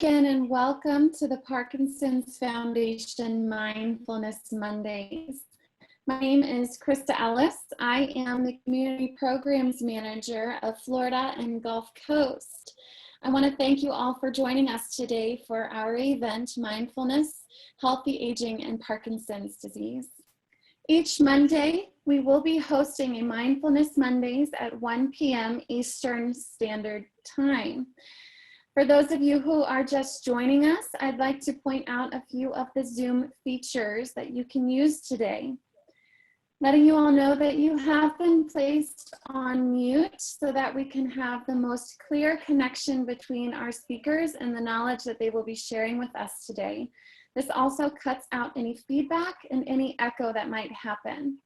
Again, and welcome to the Parkinson's Foundation Mindfulness Mondays. My name is Crista Ellis. I am the Community Programs Manager of Florida and Gulf Coast. I want to thank you all for joining us today for our event, Mindfulness, Healthy Aging, and Parkinson's Disease. Each Monday, we will be hosting a Mindfulness Mondays at 1 p.m. Eastern Standard Time. For those of you who are just joining us, I'd like to point out a few of the Zoom features that you can use today. Letting you all know that you have been placed on mute so that we can have the most clear connection between our speakers and the knowledge that they will be sharing with us today. This also cuts out any feedback and any echo that might happen.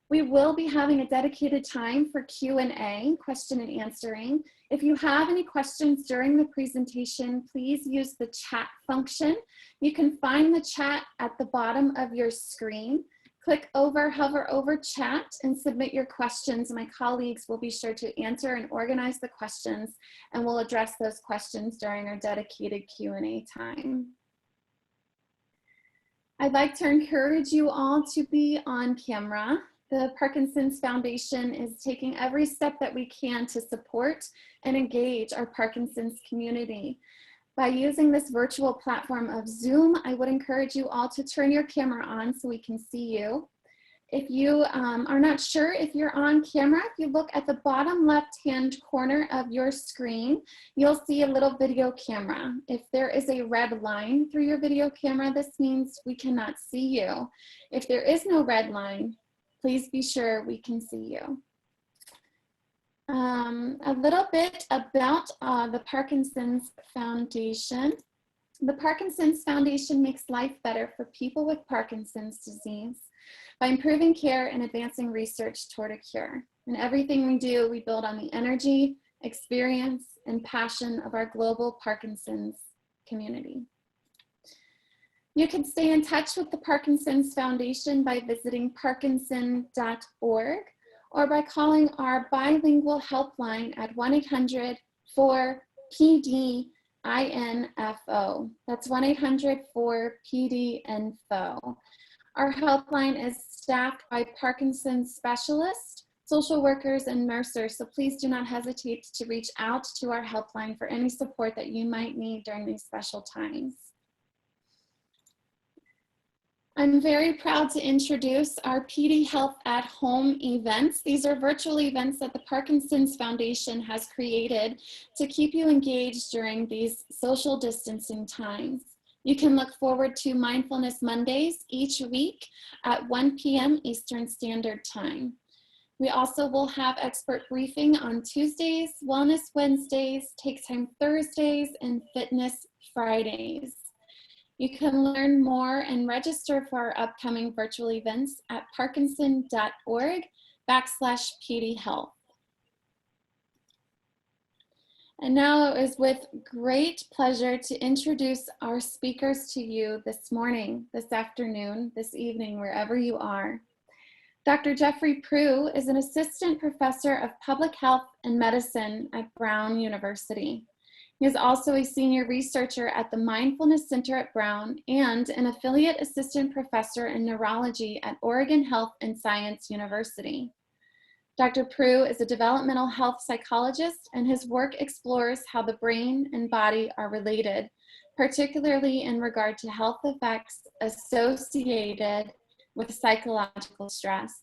We will be having a dedicated time for Q&A, question and answering. If you have any questions during the presentation, please use the chat function. You can find the chat at the bottom of your screen. Hover over chat and submit your questions. My colleagues will be sure to answer and organize the questions, and we'll address those questions during our dedicated Q&A time. I'd like to encourage you all to be on camera. The Parkinson's Foundation is taking every step that we can to support and engage our Parkinson's community. By using this virtual platform of Zoom, I would encourage you all to turn your camera on so we can see you. If you are not sure if you're on camera, if you look at the bottom left-hand corner of your screen, you'll see a little video camera. If there is a red line through your video camera, this means we cannot see you. If there is no red line, please be sure we can see you. A little bit about the Parkinson's Foundation. The Parkinson's Foundation makes life better for people with Parkinson's disease by improving care and advancing research toward a cure. In everything we do, we build on the energy, experience, and passion of our global Parkinson's community. You can stay in touch with the Parkinson's Foundation by visiting parkinson.org or by calling our bilingual helpline at 1-800-4PD-INFO. That's 1-800-4PD-INFO. Our helpline is staffed by Parkinson's specialists, social workers, and nurses, so please do not hesitate to reach out to our helpline for any support that you might need during these special times. I'm very proud to introduce our PD Health at Home events. These are virtual events that the Parkinson's Foundation has created to keep you engaged during these social distancing times. You can look forward to Mindfulness Mondays each week at 1 p.m. Eastern Standard Time. We also will have expert briefing on Tuesdays, Wellness Wednesdays, Take Time Thursdays, and Fitness Fridays. You can learn more and register for our upcoming virtual events at parkinson.org/PD Health. And now it is with great pleasure to introduce our speakers to you this morning, this afternoon, this evening, wherever you are. Dr. Jeffrey Proulx is an assistant professor of public health and medicine at Brown University. He is also a senior researcher at the Mindfulness Center at Brown and an affiliate assistant professor in neurology at Oregon Health and Science University. Dr. Proulx is a developmental health psychologist, and his work explores how the brain and body are related, particularly in regard to health effects associated with psychological stress.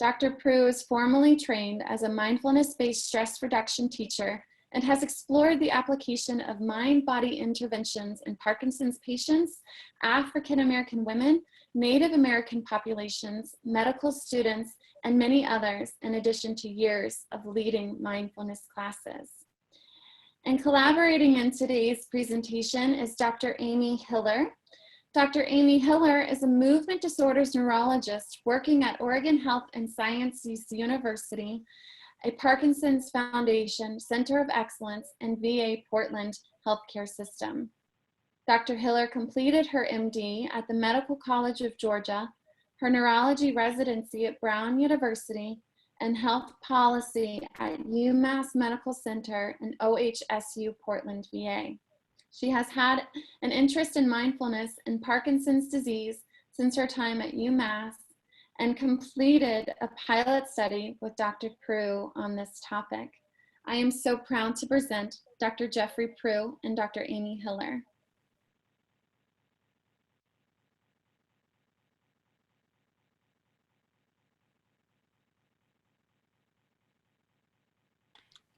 Dr. Proulx is formally trained as a mindfulness-based stress reduction teacher and has explored the application of mind-body interventions in Parkinson's patients, African American women, Native American populations, medical students, and many others, in addition to years of leading mindfulness classes. And collaborating in today's presentation is Dr. Amie Hiller. Dr. Amie Hiller is a movement disorders neurologist working at Oregon Health and Science University, a Parkinson's Foundation Center of Excellence, and VA Portland healthcare system. Dr. Hiller completed her MD at the Medical College of Georgia, her neurology residency at Brown University, and health policy at UMass Medical Center and OHSU Portland, VA. She has had an interest in mindfulness and Parkinson's disease since her time at UMass and completed a pilot study with Dr. Proulx on this topic. I am so proud to present Dr. Jeffrey Proulx and Dr. Amie Hiller.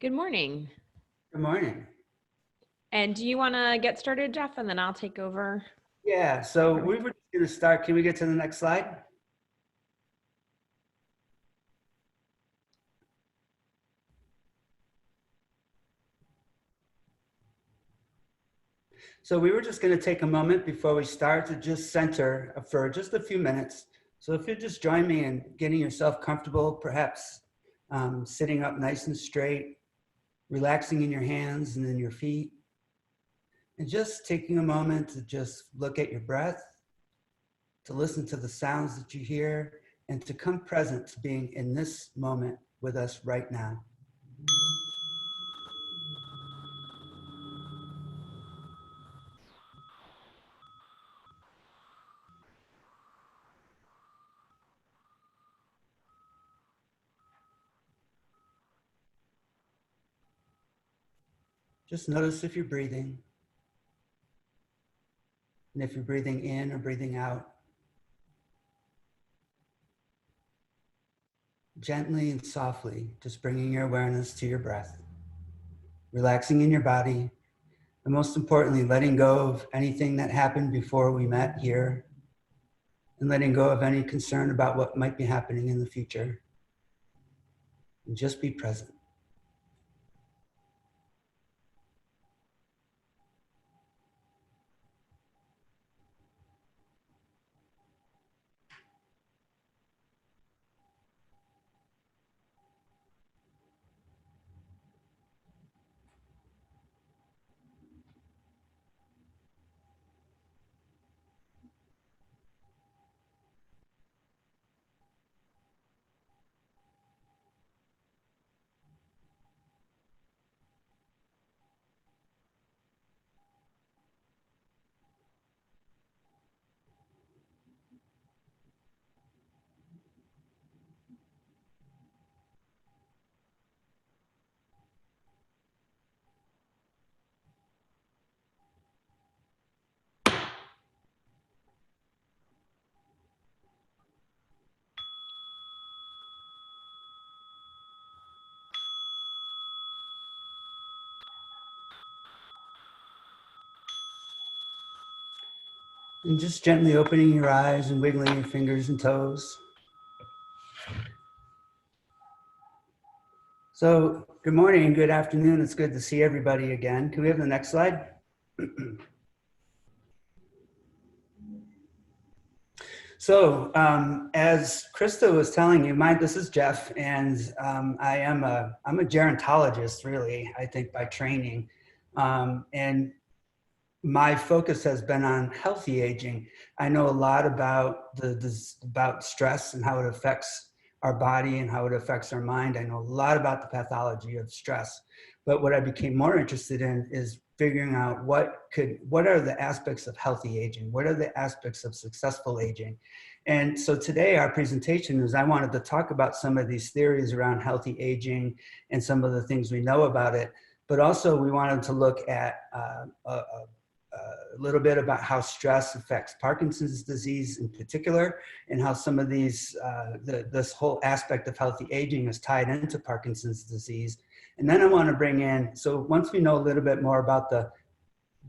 Good morning. Good morning. And do you want to get started, Jeff, and then I'll take over? Yeah, so we were going to start. Can we get to the next slide? So we were just going to take a moment before we start to just center for just a few minutes. So if you just join me in getting yourself comfortable, perhaps sitting up nice and straight, relaxing in your hands and in your feet, and just taking a moment to just look at your breath, to listen to the sounds that you hear, and to come present to being in this moment with us right now. Just notice if you're breathing, and if you're breathing in or breathing out. Gently and softly, just bringing your awareness to your breath, relaxing in your body, and most importantly, letting go of anything that happened before we met here, and letting go of any concern about what might be happening in the future, and just be present. And just gently opening your eyes and wiggling your fingers and toes. So good morning and good afternoon. It's good to see everybody again. Can we have the next slide? So as Crista was telling you, this is Jeff, and I'm a gerontologist, really, I think, by training. And my focus has been on healthy aging. I know a lot about about stress and how it affects our body and how it affects our mind. I know a lot about the pathology of stress, but what I became more interested in is figuring out what are the aspects of healthy aging? What are the aspects of successful aging? And so today our presentation is I wanted to talk about some of these theories around healthy aging and some of the things we know about it, but also we wanted to look at a little bit about how stress affects Parkinson's disease in particular, and how some of these, this whole aspect of healthy aging is tied into Parkinson's disease. And then I want to bring in, so once we know a little bit more about the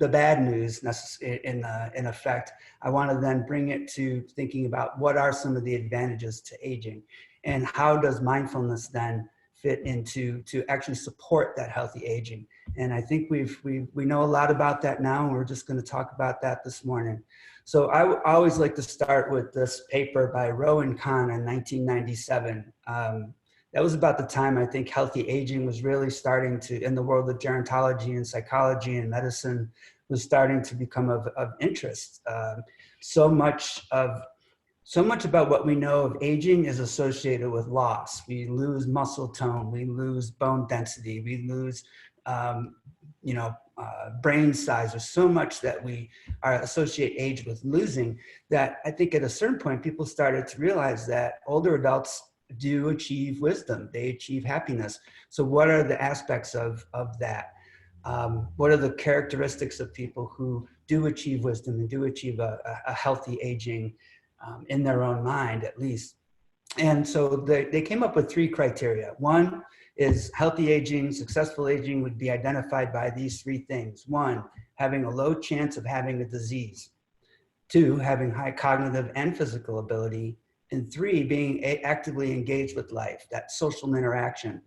bad news in effect, I want to then bring it to thinking about what are some of the advantages to aging, and how does mindfulness then fit into to actually support that healthy aging. And I think we know a lot about that now, and we're just going to talk about that this morning. So I always like to start with this paper by Rowan Kahn in 1997. That was about the time I think healthy aging was really starting to, in the world of gerontology and psychology and medicine, was starting to become of interest. So much about what we know of aging is associated with loss. We lose muscle tone, we lose bone density, we lose, brain size. There's so much that we associate age with losing, that I think at a certain point, people started to realize that older adults do achieve wisdom. They achieve happiness. So what are the aspects of that? What are the characteristics of people who do achieve wisdom and do achieve a healthy aging in their own mind, at least? And so they came up with 3 criteria. One is healthy aging, successful aging would be identified by these 3 things. 1, having a low chance of having a disease. 2, having high cognitive and physical ability. And 3, being actively engaged with life, that social interaction.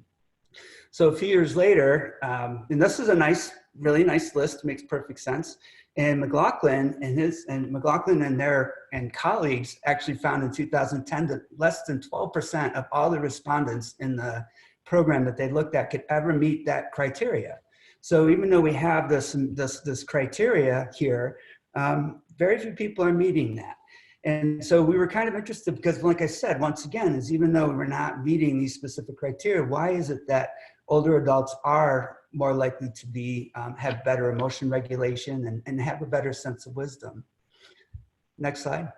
So a few years later, and this is a really nice list, makes perfect sense. And McLaughlin and their colleagues actually found in 2010 that less than 12% of all the respondents in the program that they looked at could ever meet that criteria. So even though we have this criteria here, very few people are meeting that. And so we were kind of interested because, like I said, once again, is even though we're not meeting these specific criteria, why is it that older adults are more likely to be have better emotion regulation and have a better sense of wisdom? Next slide.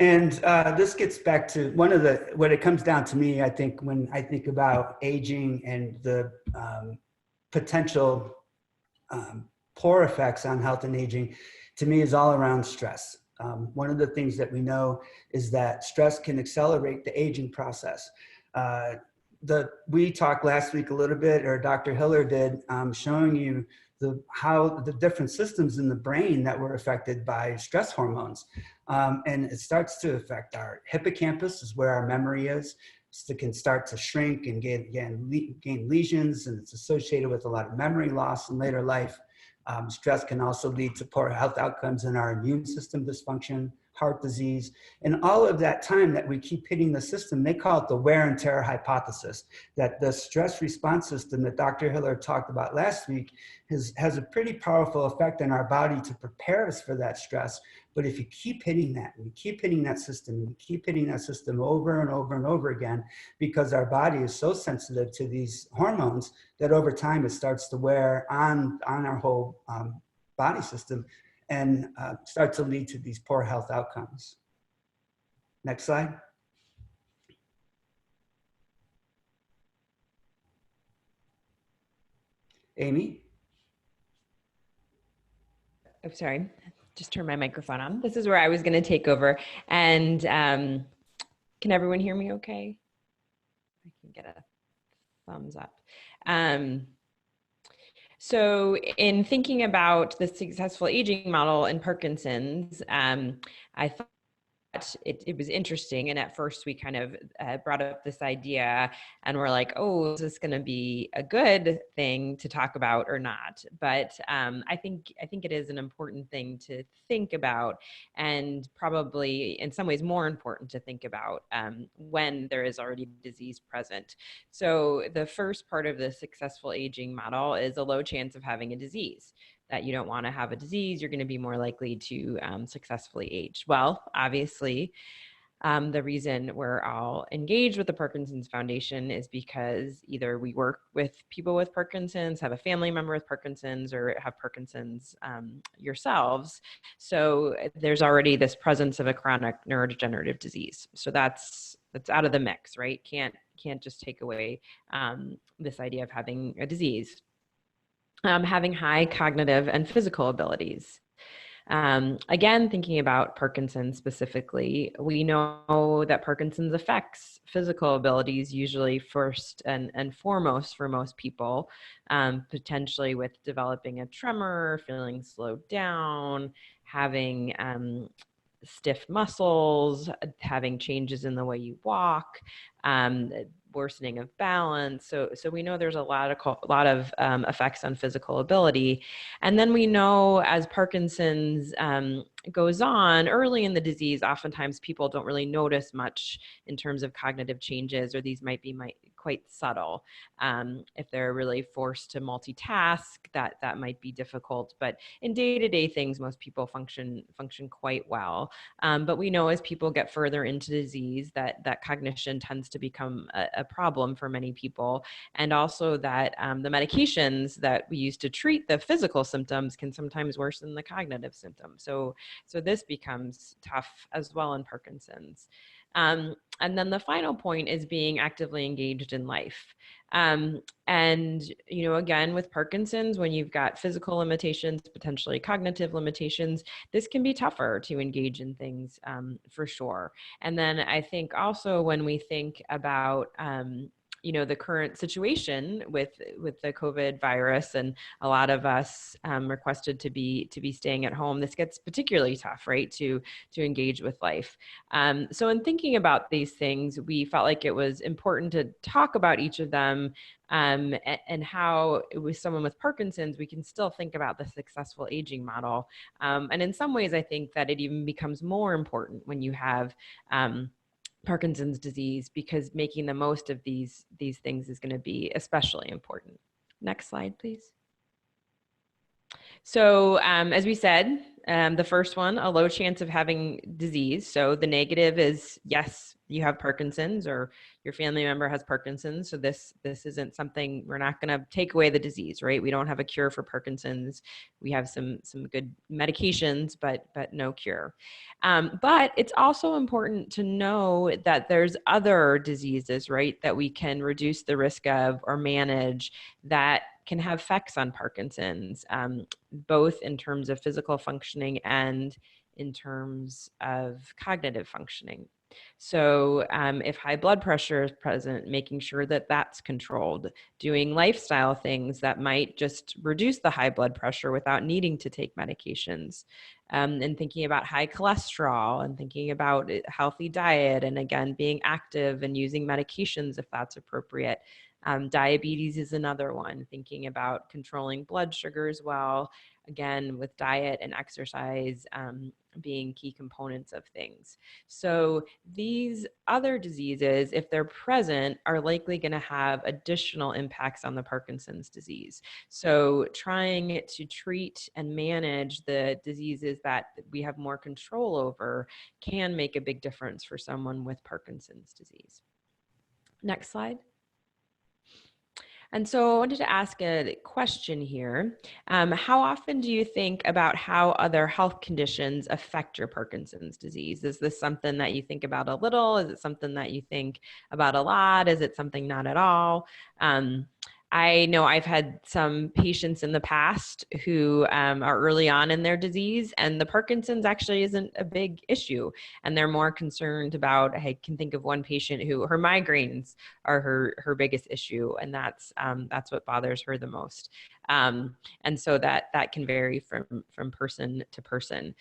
And this gets back to what it comes down to me, I think, when I think about aging and the potential poor effects on health and aging, to me is all around stress. One of the things that we know is that stress can accelerate the aging process. We talked last week a little bit, or Dr. Hiller did, showing you how the different systems in the brain that were affected by stress hormones. And it starts to affect our hippocampus, is where our memory is. It can start to shrink and gain lesions, and it's associated with a lot of memory loss in later life. Stress can also lead to poor health outcomes in our immune system dysfunction, heart disease, and all of that time that we keep hitting the system. They call it the wear and tear hypothesis, that the stress response system that Dr. Hiller talked about last week has a pretty powerful effect on our body to prepare us for that stress. But if you keep hitting that, and you keep hitting that system, and you keep hitting that system over and over and over again, because our body is so sensitive to these hormones that over time it starts to wear on our whole body system and start to lead to these poor health outcomes. Next slide. Amie? Oh, sorry. Just turn my microphone on. This is where I was going to take over. And can everyone hear me okay? I can get a thumbs up. So in thinking about the successful aging model in Parkinson's, I thought it was interesting. And at first we kind of brought up this idea and we're like, oh, is this going to be a good thing to talk about or not? But I think it is an important thing to think about, and probably in some ways more important to think about when there is already disease present. So the first part of the successful aging model is a low chance of having a disease. That you don't want to have a disease, you're going to be more likely to successfully age. Well, obviously, the reason we're all engaged with the Parkinson's Foundation is because either we work with people with Parkinson's, have a family member with Parkinson's, or have Parkinson's yourselves. So there's already this presence of a chronic neurodegenerative disease. So that's out of the mix, right? Can't just take away this idea of having a disease. Having high cognitive and physical abilities. Again, thinking about Parkinson's specifically, we know that Parkinson's affects physical abilities usually first and foremost for most people, potentially with developing a tremor, feeling slowed down, having stiff muscles, having changes in the way you walk, worsening of balance. So we know there's a lot of effects on physical ability. And then we know as Parkinson's goes on early in the disease, oftentimes people don't really notice much in terms of cognitive changes, or these might be quite subtle. If they're really forced to multitask, that might be difficult. But in day-to-day things, most people function quite well. But we know as people get further into disease that cognition tends to become a problem for many people, and also that the medications that we use to treat the physical symptoms can sometimes worsen the cognitive symptoms. So this becomes tough as well in Parkinson's. And then the final point is being actively engaged in life. And, again, with Parkinson's, when you've got physical limitations, potentially cognitive limitations, this can be tougher to engage in things for sure. And then I think also when we think about, the current situation with the COVID virus, and a lot of us requested to be staying at home, this gets particularly tough, right, to engage with life. So in thinking about these things, we felt like it was important to talk about each of them, and how with someone with Parkinson's, we can still think about the successful aging model. And in some ways, I think that it even becomes more important when you have Parkinson's disease, because making the most of these things is going to be especially important. Next slide, please. So as we said, the first one, a low chance of having disease. So the negative is, yes, you have Parkinson's, or your family member has Parkinson's. So this isn't something, we're not going to take away the disease, right? We don't have a cure for Parkinson's. We have some good medications, but no cure. But it's also important to know that there's other diseases, right, that we can reduce the risk of or manage that can have effects on Parkinson's, both in terms of physical functioning and in terms of cognitive functioning. So if high blood pressure is present, making sure that that's controlled, doing lifestyle things that might just reduce the high blood pressure without needing to take medications, and thinking about high cholesterol, and thinking about a healthy diet, and again, being active and using medications if that's appropriate. Diabetes is another one, thinking about controlling blood sugar as well, again, with diet and exercise being key components of things. So these other diseases, if they're present, are likely going to have additional impacts on the Parkinson's disease. So trying to treat and manage the diseases that we have more control over can make a big difference for someone with Parkinson's disease. Next slide. And so I wanted to ask a question here. How often do you think about how other health conditions affect your Parkinson's disease? Is this something that you think about a little? Is it something that you think about a lot? Is it something not at all? I know I've had some patients in the past who are early on in their disease, and the Parkinson's actually isn't a big issue. And they're more concerned about, I can think of one patient who her migraines are her biggest issue. And that's what bothers her the most. And so that can vary from person to person.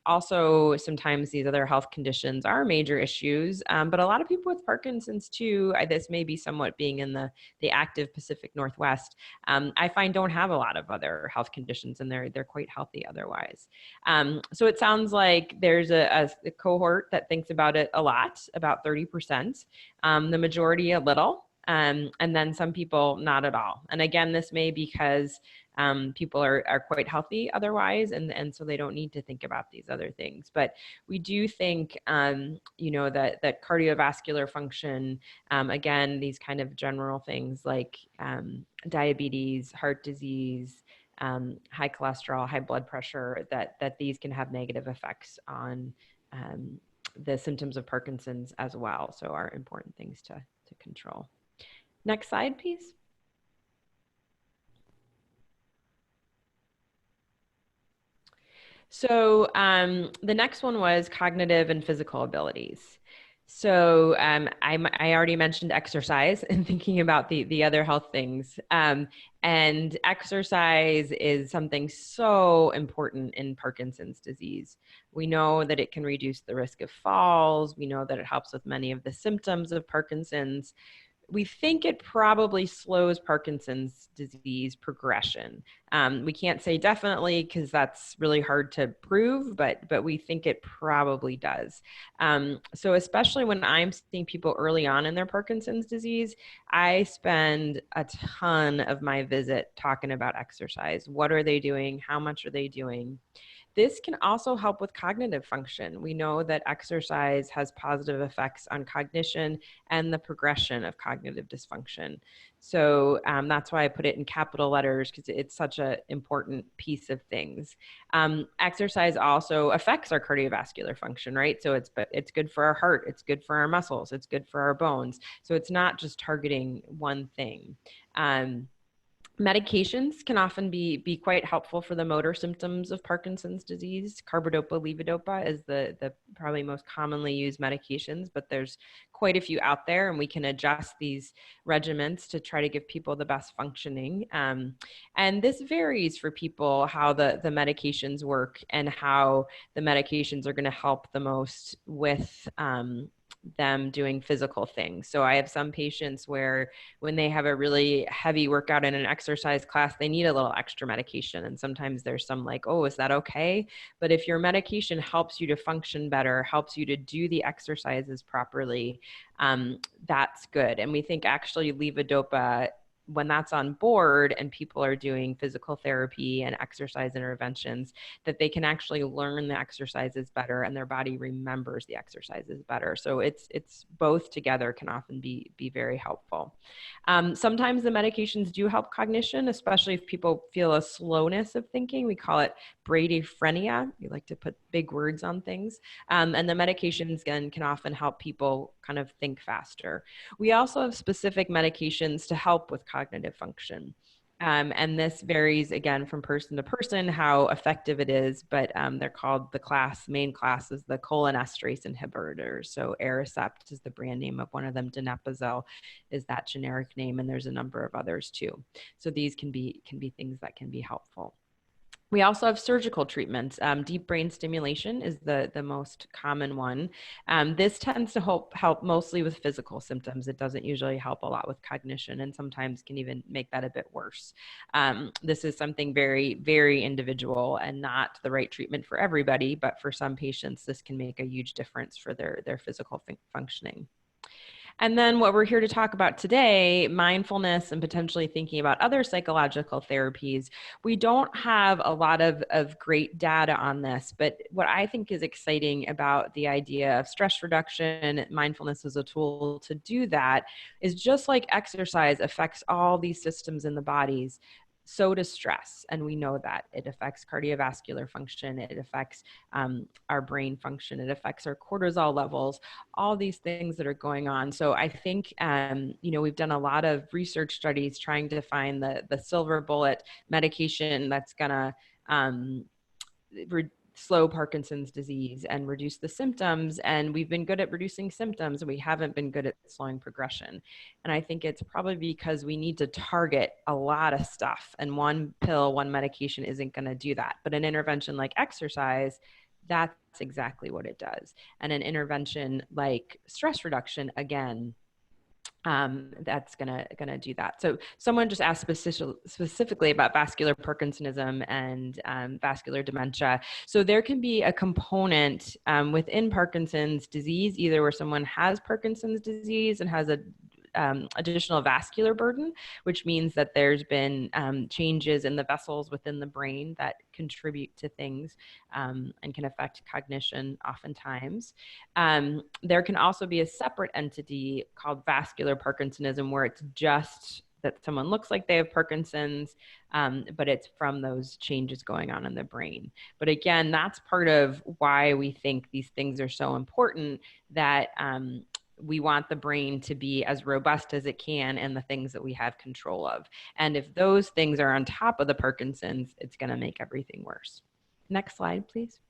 Also, sometimes these other health conditions are major issues, but a lot of people with Parkinson's too, this may be somewhat being in the active Pacific Northwest, I find don't have a lot of other health conditions, and they're quite healthy otherwise. So it sounds like there's a cohort that thinks about it a lot, about 30%, the majority a little, and then some people not at all. And again, this may be because people are quite healthy otherwise, and so they don't need to think about these other things. But we do think, that cardiovascular function, again, these kind of general things like diabetes, heart disease, high cholesterol, high blood pressure, that these can have negative effects on the symptoms of Parkinson's as well. So are important things to control. Next slide, please. So the next one was cognitive and physical abilities. So I already mentioned exercise and thinking about the other health things. And exercise is something so important in Parkinson's disease. We know that it can reduce the risk of falls. We know that it helps with many of the symptoms of Parkinson's. we think it probably slows Parkinson's disease progression. We can't say definitely because that's really hard to prove, but we think it probably does. So especially when I'm seeing people early on in their Parkinson's disease, I spend a ton of my visit talking about exercise. What are they doing? How much are they doing? This can also help with cognitive function. We know that exercise has positive effects on cognition and the progression of cognitive dysfunction. So that's why I put it in capital letters, because it's such an important piece of things. Exercise also affects our cardiovascular function, right? So it's good for our heart, it's good for our muscles, it's good for our bones. So it's not just targeting one thing. Medications can often be quite helpful for the motor symptoms of Parkinson's disease. Carbidopa, levodopa is the probably most commonly used medications, but there's quite a few out there, and we can adjust these regimens to try to give people the best functioning. And this varies for people, how the medications work and how the medications are going to help the most with them doing physical things. So I have some patients where when they have a really heavy workout in an exercise class, they need a little extra medication. And sometimes there's some like, oh, is that okay? But if your medication helps you to function better, helps you to do the exercises properly, that's good. And we think actually levodopa, when that's on board and people are doing physical therapy and exercise interventions, that they can actually learn the exercises better and their body remembers the exercises better. So it's both together can often be very helpful. Sometimes the medications do help cognition, especially if people feel a slowness of thinking. We call it bradykhrenia. We like to put big words on things. And the medications, again, can often help people kind of think faster. We also have specific medications to help with cognitive function. And this varies again from person to person, how effective it is, but they're called main class is the cholinesterase inhibitors. So Aricept is the brand name of one of them. Donepezil is that generic name, and there's a number of others too. So these can be things that can be helpful. We also have surgical treatments. Deep brain stimulation is the most common one. This tends to help mostly with physical symptoms. It doesn't usually help a lot with cognition, and sometimes can even make that a bit worse. This is something very, very individual and not the right treatment for everybody, but for some patients, this can make a huge difference for their physical functioning. And then what we're here to talk about today, mindfulness and potentially thinking about other psychological therapies. We don't have a lot of great data on this, but what I think is exciting about the idea of stress reduction, mindfulness as a tool to do that, is just like exercise affects all these systems in the bodies, so does stress. And we know that it affects cardiovascular function, it affects our brain function, it affects our cortisol levels, all these things that are going on. So I think, we've done a lot of research studies trying to find the silver bullet medication that's gonna slow Parkinson's disease and reduce the symptoms. And we've been good at reducing symptoms, and we haven't been good at slowing progression. And I think it's probably because we need to target a lot of stuff, and one pill, one medication isn't going to do that. But an intervention like exercise, that's exactly what it does. And an intervention like stress reduction, again, that's gonna do that. So someone just asked specifically about vascular Parkinsonism and vascular dementia. So there can be a component within Parkinson's disease, either where someone has Parkinson's disease and has a additional vascular burden, which means that there's been changes in the vessels within the brain that contribute to things and can affect cognition oftentimes. There can also be a separate entity called vascular Parkinsonism, where it's just that someone looks like they have Parkinson's, but it's from those changes going on in the brain. But again, that's part of why we think these things are so important, that we want the brain to be as robust as it can and the things that we have control of. And if those things are on top of the Parkinson's, it's going to make everything worse. Next slide, please.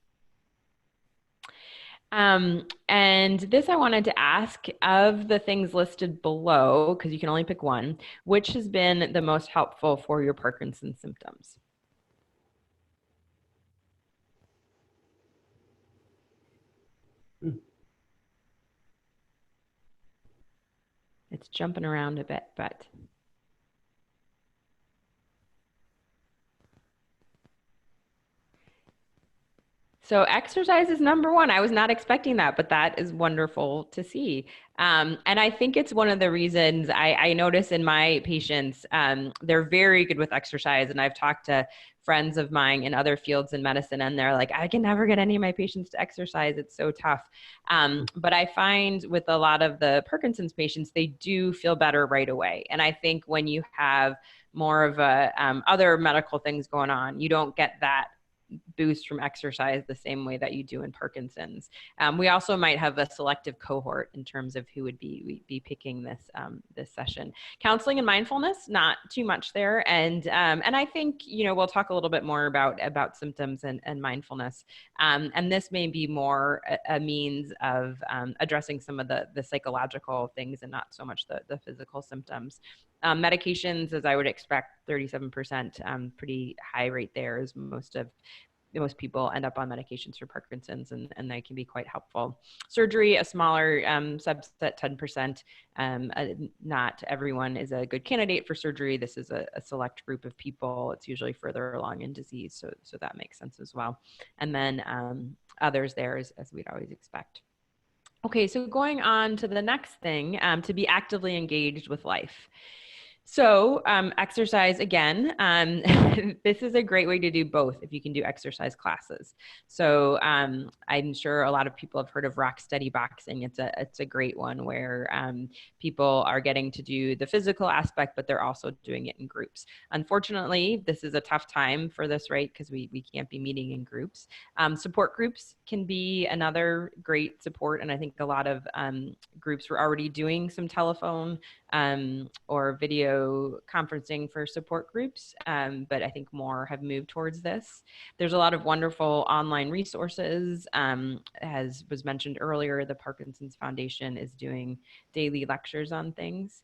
And this I wanted to ask, of the things listed below, because you can only pick one, which has been the most helpful for your Parkinson's symptoms? It's jumping around a bit, but. So exercise is number one. I was not expecting that, but that is wonderful to see. And I think it's one of the reasons I notice in my patients, they're very good with exercise. And I've talked to friends of mine in other fields in medicine, and they're like, I can never get any of my patients to exercise. It's so tough. But I find with a lot of the Parkinson's patients, they do feel better right away. And I think when you have more of a other medical things going on, you don't get that boost from exercise the same way that you do in Parkinson's. We also might have a selective cohort in terms of who would be picking this this session. Counseling and mindfulness, not too much there, and I think we'll talk a little bit more about symptoms and mindfulness, and this may be more a means of addressing some of the psychological things and not so much the physical symptoms. Medications, as I would expect, 37%, pretty high rate there, as most people end up on medications for Parkinson's, and they can be quite helpful. Surgery, a smaller subset, 10%. Not everyone is a good candidate for surgery. This is a select group of people. It's usually further along in disease, so that makes sense as well. And then others there, as we'd always expect. Okay, so going on to the next thing, to be actively engaged with life. So exercise, again, this is a great way to do both if you can do exercise classes. So I'm sure a lot of people have heard of Rock Steady Boxing. It's a great one where people are getting to do the physical aspect, but they're also doing it in groups. Unfortunately, this is a tough time for this, right? Because we can't be meeting in groups. Support groups can be another great support. And I think a lot of groups were already doing some telephone or video conferencing for support groups, but I think more have moved towards this. There's a lot of wonderful online resources. As was mentioned earlier, the Parkinson's Foundation is doing daily lectures on things.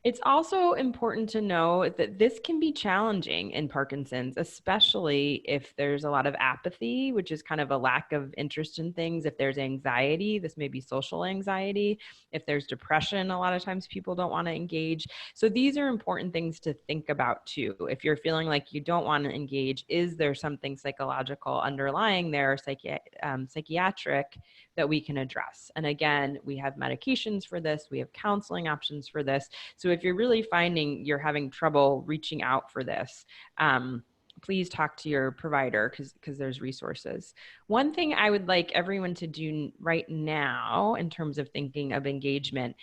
It's also important to know that this can be challenging in Parkinson's, especially if there's a lot of apathy, which is kind of a lack of interest in things. If there's anxiety, this may be social anxiety. If there's depression, a lot of times people don't want to engage. So these are important things to think about too. If you're feeling like you don't want to engage, is there something psychological underlying there, psychiatric, that we can address? And again, we have medications for this. We have counseling options for this. So if you're really finding you're having trouble reaching out for this, please talk to your provider because there's resources. One thing I would like everyone to do right now in terms of thinking of engagement,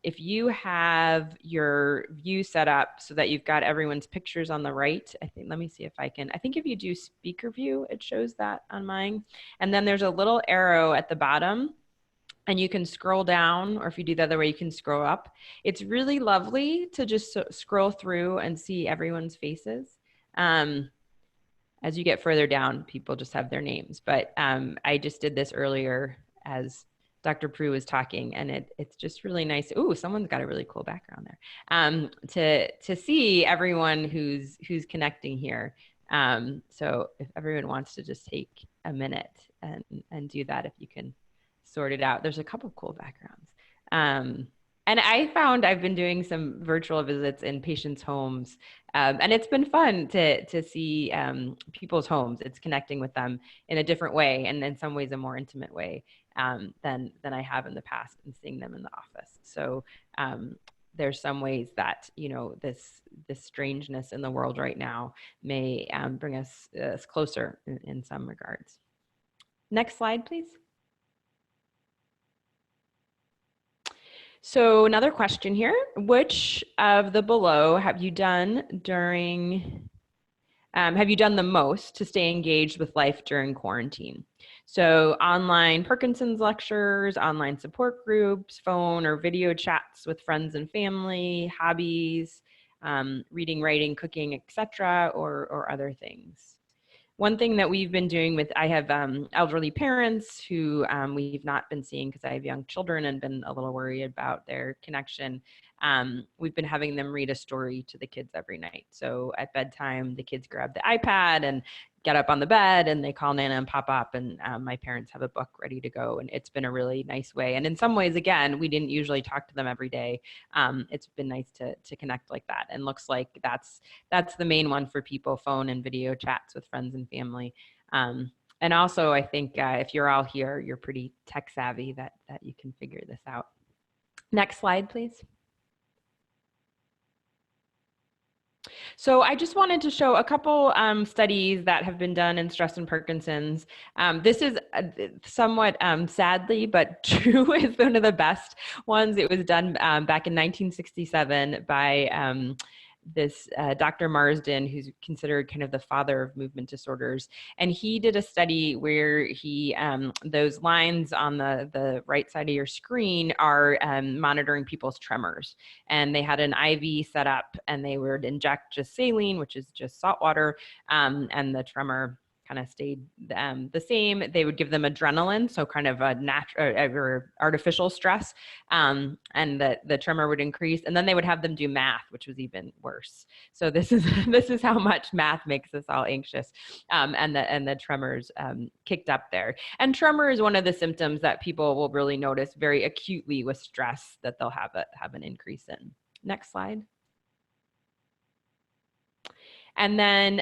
if you have your view set up so that you've got everyone's pictures on the right, let me see if I think if you do speaker view, it shows that on mine. And then there's a little arrow at the bottom, and you can scroll down, or if you do the other way, you can scroll up. It's really lovely to just scroll through and see everyone's faces. As you get further down, people just have their names. But I just did this earlier as Dr. Proulx was talking, and it's just really nice. Ooh, someone's got a really cool background there. To see everyone who's connecting here. So if everyone wants to just take a minute and do that, if you can sort it out. There's a couple of cool backgrounds. And I found I've been doing some virtual visits in patients' homes, and it's been fun to see people's homes. It's connecting with them in a different way, and in some ways a more intimate way than I have in the past, and seeing them in the office. So there's some ways that this strangeness in the world right now may bring us closer in some regards. Next slide, please. So another question here, which of the below have you done the most to stay engaged with life during quarantine? So online Parkinson's lectures, online support groups, phone or video chats with friends and family, hobbies, reading, writing, cooking, etc., or other things. One thing that we've been doing I have elderly parents who we've not been seeing because I have young children and been a little worried about their connection. We've been having them read a story to the kids every night. So at bedtime, the kids grab the iPad and get up on the bed and they call Nana and pop up, and my parents have a book ready to go, and it's been a really nice way. And in some ways, again, we didn't usually talk to them every day. It's been nice to connect like that, and looks like that's the main one for people: phone and video chats with friends and family. And also, I think if you're all here, you're pretty tech savvy that you can figure this out. Next slide, please. So I just wanted to show a couple studies that have been done in stress and Parkinson's. This is somewhat sadly, but true, is one of the best ones. It was done back in 1967 by this Dr. Marsden, who's considered kind of the father of movement disorders. And he did a study where he, those lines on the right side of your screen are monitoring people's tremors. And they had an IV set up, and they would inject just saline, which is just salt water, and the tremor kind of stayed the same. They would give them adrenaline, so kind of a natural or artificial stress, and the tremor would increase. And then they would have them do math, which was even worse. So this is how much math makes us all anxious, and the tremors kicked up there. And tremor is one of the symptoms that people will really notice very acutely with stress, that they'll have an increase in. Next slide. And then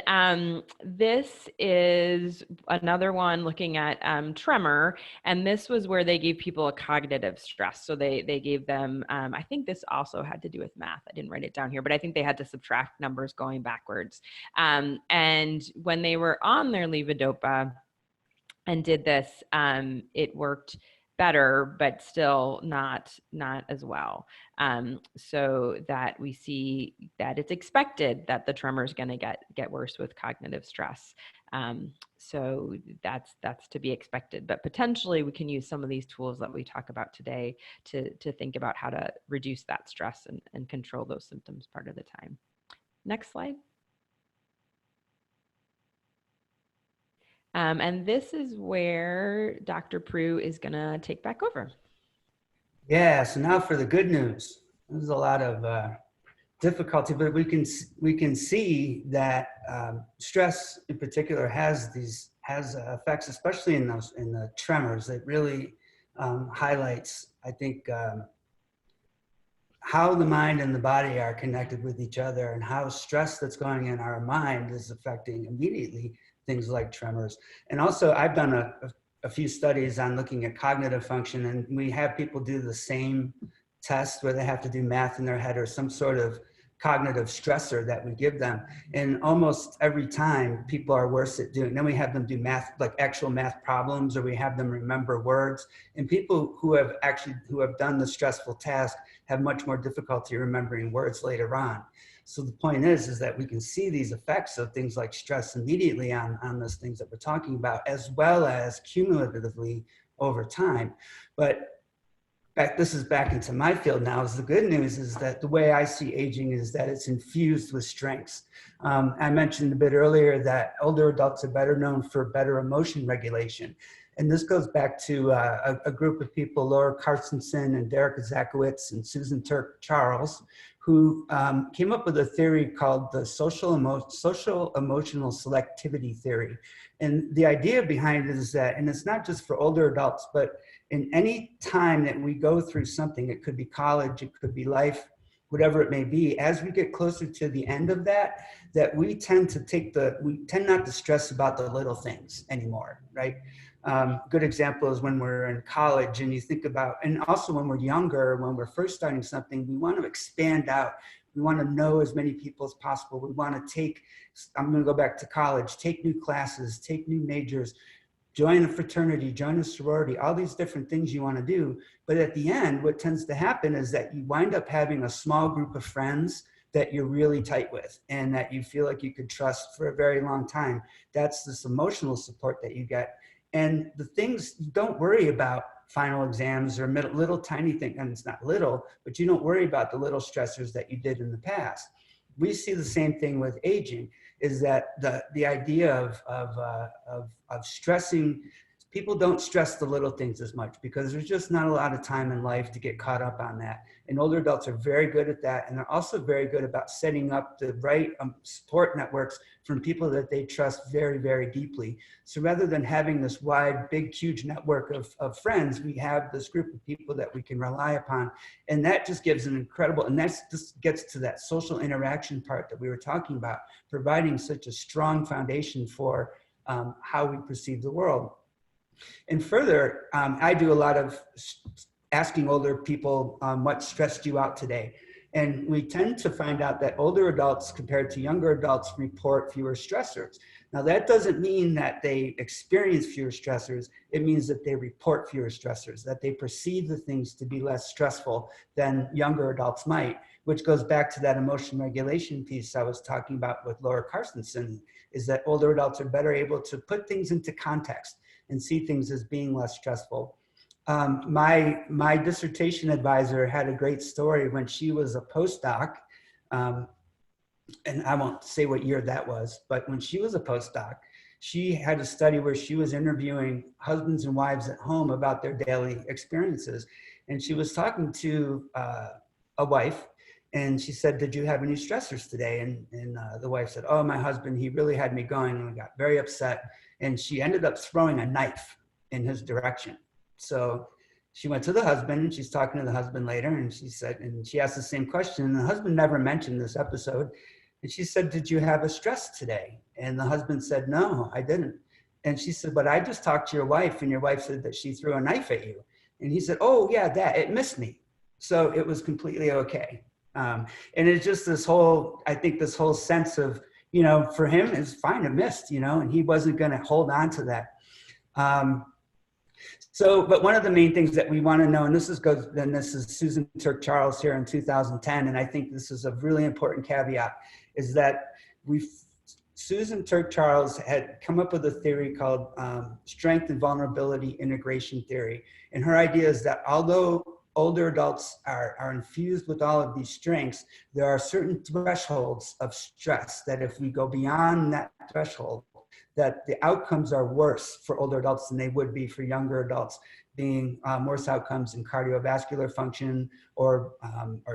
this is another one looking at tremor. And this was where they gave people a cognitive stress. So they gave them, I think this also had to do with math. I didn't write it down here, but I think they had to subtract numbers going backwards. And when they were on their levodopa and did this, it worked better, but still not as well. So that we see that it's expected that the tremor is going to get worse with cognitive stress. So that's to be expected, but potentially we can use some of these tools that we talk about today to think about how to reduce that stress and control those symptoms part of the time. Next slide. And this is where Dr. Proulx is going to take back over. Yeah, so now for the good news. There's a lot of difficulty, but we can see that stress in particular has effects, especially in the tremors. It really highlights, I think, how the mind and the body are connected with each other, and how stress that's going in our mind is affecting immediately things like tremors. And also, I've done a few studies on looking at cognitive function, and we have people do the same test where they have to do math in their head or some sort of cognitive stressor that we give them. And almost every time people are worse at doing, then we have them do math, like actual math problems, or we have them remember words. And people who have done the stressful task have much more difficulty remembering words later on. So the point is that we can see these effects of things like stress immediately on those things that we're talking about, as well as cumulatively over time. But this is back into my field now. Is the good news is that the way I see aging is that it's infused with strengths. I mentioned a bit earlier that older adults are better known for better emotion regulation. And this goes back to a group of people, Laura Carstensen and Derek Zakowicz and Susan Turk-Charles, who came up with a theory called the social emotional selectivity theory. And the idea behind it is that, and it's not just for older adults, but in any time that we go through something, it could be college, it could be life, whatever it may be, as we get closer to the end of that we tend not to stress about the little things anymore, right? Good example is when we're in college and you think about, and also when we're younger, when we're first starting something, we want to expand out. We want to know as many people as possible. We want to I'm going to go back to college, take new classes, take new majors, join a fraternity, join a sorority, all these different things you want to do. But at the end, what tends to happen is that you wind up having a small group of friends that you're really tight with and that you feel like you could trust for a very long time. That's this emotional support that you get. And the things, don't worry about final exams or little tiny things, and it's not little, but you don't worry about the little stressors that you did in the past. We see the same thing with aging, is that the idea of stressing people don't stress the little things as much because there's just not a lot of time in life to get caught up on that. And older adults are very good at that. And they're also very good about setting up the right support networks from people that they trust very, very deeply. So rather than having this wide, big, huge network of friends, we have this group of people that we can rely upon. And that just gives an incredible, and that just gets to that social interaction part that we were talking about, providing such a strong foundation for how we perceive the world. And further, I do a lot of asking older people what stressed you out today. And we tend to find out that older adults compared to younger adults report fewer stressors. Now, that doesn't mean that they experience fewer stressors. It means that they report fewer stressors, that they perceive the things to be less stressful than younger adults might, which goes back to that emotion regulation piece I was talking about with Laura Carstensen, is that older adults are better able to put things into context and see things as being less stressful. My dissertation advisor had a great story when she was a postdoc, and I won't say what year that was, but when she was a postdoc, she had a study where she was interviewing husbands and wives at home about their daily experiences. And she was talking to a wife, and she said, "Did you have any stressors today?" And the wife said, "Oh, my husband, he really had me going," and I got very upset. And she ended up throwing a knife in his direction. So she went to the husband, and she's talking to the husband later, and she said, and she asked the same question, and the husband never mentioned this episode. And she said, "Did you have a stress today?" And the husband said, "No, I didn't." And she said, "But I just talked to your wife, and your wife said that she threw a knife at you." And he said, "Oh yeah, that, it missed me." So it was completely okay. And it's just this whole, I think this whole sense of, you know, for him it's fine, it missed, you know, and he wasn't going to hold on to that. But one of the main things that we want to know, and this is Susan Turk-Charles here in 2010, and I think this is a really important caveat, is that Susan Turk-Charles had come up with a theory called strength and vulnerability integration theory. And her idea is that although older adults are infused with all of these strengths, there are certain thresholds of stress that if we go beyond that threshold, that the outcomes are worse for older adults than they would be for younger adults, being worse outcomes in cardiovascular function or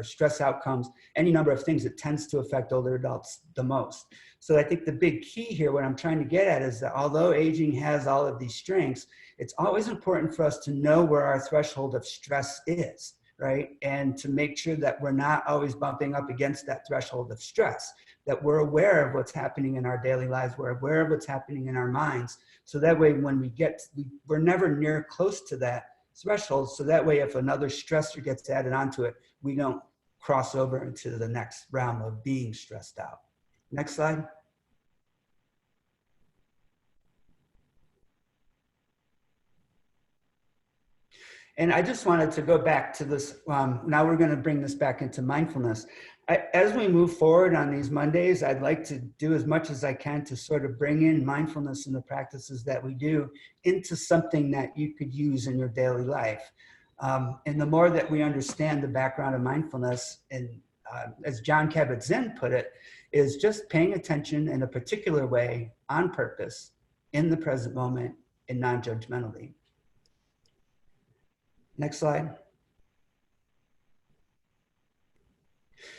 stress outcomes, any number of things that tends to affect older adults the most. So I think the big key here, what I'm trying to get at, is that although aging has all of these strengths, it's always important for us to know where our threshold of stress is, right? And to make sure that we're not always bumping up against that threshold of stress, that we're aware of what's happening in our daily lives, we're aware of what's happening in our minds. So that way, when we're never near close to that threshold. So that way, if another stressor gets added onto it, we don't cross over into the next realm of being stressed out. Next slide. And I just wanted to go back to this. Now we're going to bring this back into mindfulness. As we move forward on these Mondays, I'd like to do as much as I can to sort of bring in mindfulness and the practices that we do into something that you could use in your daily life. And the more that we understand the background of mindfulness, and as Jon Kabat-Zinn put it, is just paying attention in a particular way on purpose in the present moment and non-judgmentally. Next slide.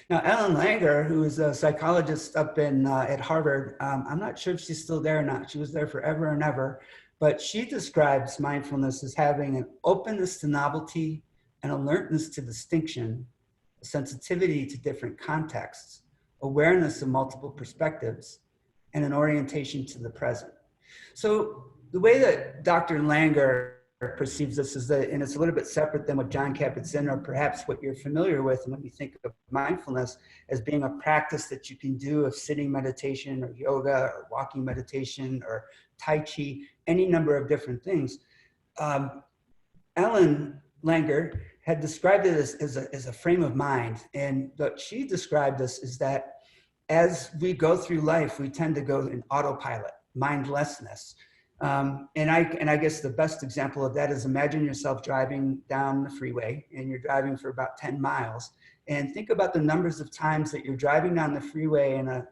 Now, Ellen Langer, who is a psychologist up at Harvard, I'm not sure if she's still there or not. She was there forever and ever, but she describes mindfulness as having an openness to novelty, an alertness to distinction, a sensitivity to different contexts, awareness of multiple perspectives, and an orientation to the present. So the way that Dr. Langer perceives this is that, and it's a little bit separate than what Jon Kabat-Zinn or perhaps what you're familiar with when you think of mindfulness as being a practice that you can do of sitting meditation or yoga or walking meditation or Tai Chi, any number of different things. Ellen Langer had described it as a frame of mind. And what she described this is that as we go through life, we tend to go in autopilot, mindlessness. And I guess the best example of that is imagine yourself driving down the freeway and you're driving for about 10 miles and think about the numbers of times that you're driving down the freeway in a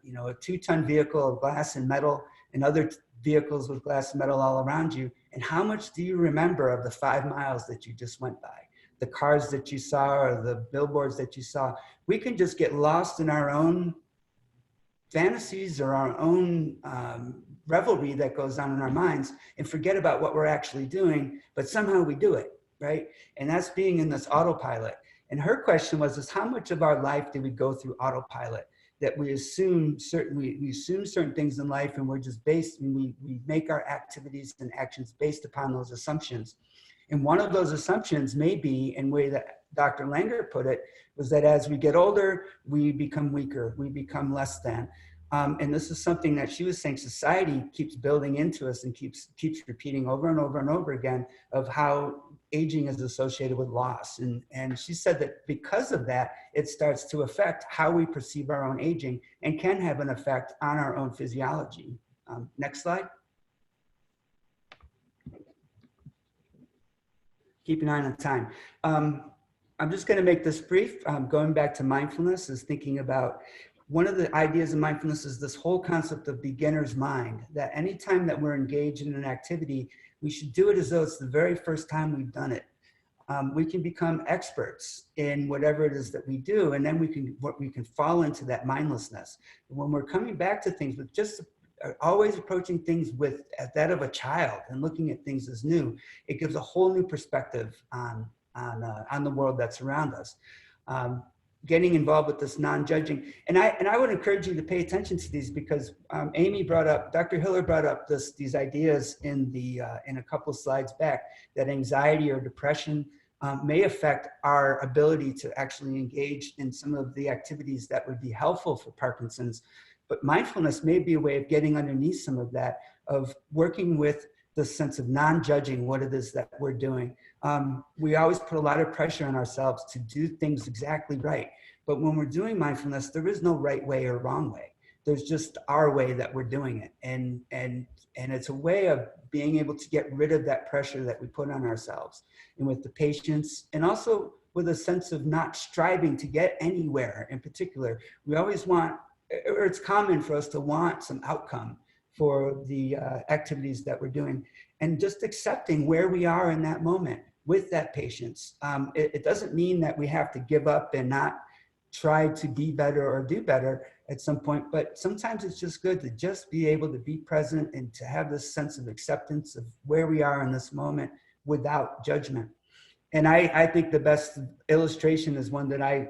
2-ton vehicle of glass and metal and other vehicles with glass metal all around you, and how much do you remember of the 5 miles that you just went by, the cars that you saw, or the billboards that you saw? We can just get lost in our own fantasies or our own revelry that goes on in our minds and forget about what we're actually doing, but somehow we do it, right? And that's being in this autopilot. And her question was, how much of our life do we go through autopilot? That we assume we assume certain things in life, and we're just based, and we make our activities and actions based upon those assumptions. And one of those assumptions may be, in the way that Dr. Langer put it, was that as we get older, we become weaker, we become less than. And this is something that she was saying society keeps building into us and keeps repeating over and over and over again, of how aging is associated with loss. And she said that because of that, it starts to affect how we perceive our own aging and can have an effect on our own physiology. Next slide. Keep an eye on the time. I'm just going to make this brief. Going back to mindfulness is thinking about, one of the ideas of mindfulness is this whole concept of beginner's mind, that anytime that we're engaged in an activity, we should do it as though it's the very first time we've done it. We can become experts in whatever it is that we do, and then we can fall into that mindlessness. When we're coming back to things with just always approaching things with that of a child and looking at things as new, it gives a whole new perspective on the world that's around us. Getting involved with this non-judging, and I would encourage you to pay attention to these, because Dr. Hiller brought up these ideas in a couple of slides back, that anxiety or depression may affect our ability to actually engage in some of the activities that would be helpful for Parkinson's. But mindfulness may be a way of getting underneath some of that, of working with the sense of non-judging what it is that we're doing. We always put a lot of pressure on ourselves to do things exactly right. But when we're doing mindfulness, there is no right way or wrong way. There's just our way that we're doing it. And it's a way of being able to get rid of that pressure that we put on ourselves, and with the patience, and also with a sense of not striving to get anywhere in particular. We always want, or it's common for us to want some outcome for the activities that we're doing, and just accepting where we are in that moment with that patience. It doesn't mean that we have to give up and not try to be better or do better at some point, but sometimes it's just good to just be able to be present and to have this sense of acceptance of where we are in this moment without judgment. And I think the best illustration is one that I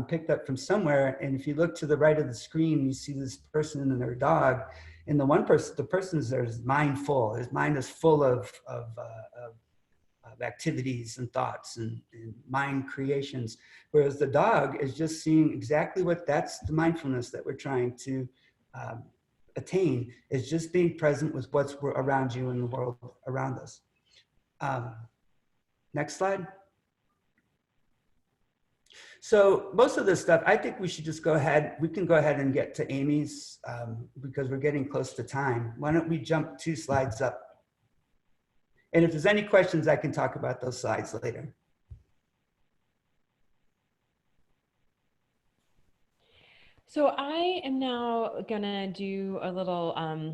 picked up from somewhere. And if you look to the right of the screen, you see this person and their dog. And the person's there is mindful. His mind is full of activities and thoughts and mind creations. Whereas the dog is just seeing exactly that's the mindfulness that we're trying to attain, is just being present with what's around you and the world around us. Next slide. So most of this stuff, I think we should just we can go ahead and get to Amie's, because we're getting close to time. Why don't we jump 2 slides up? And if there's any questions, I can talk about those slides later. So I am now gonna do a little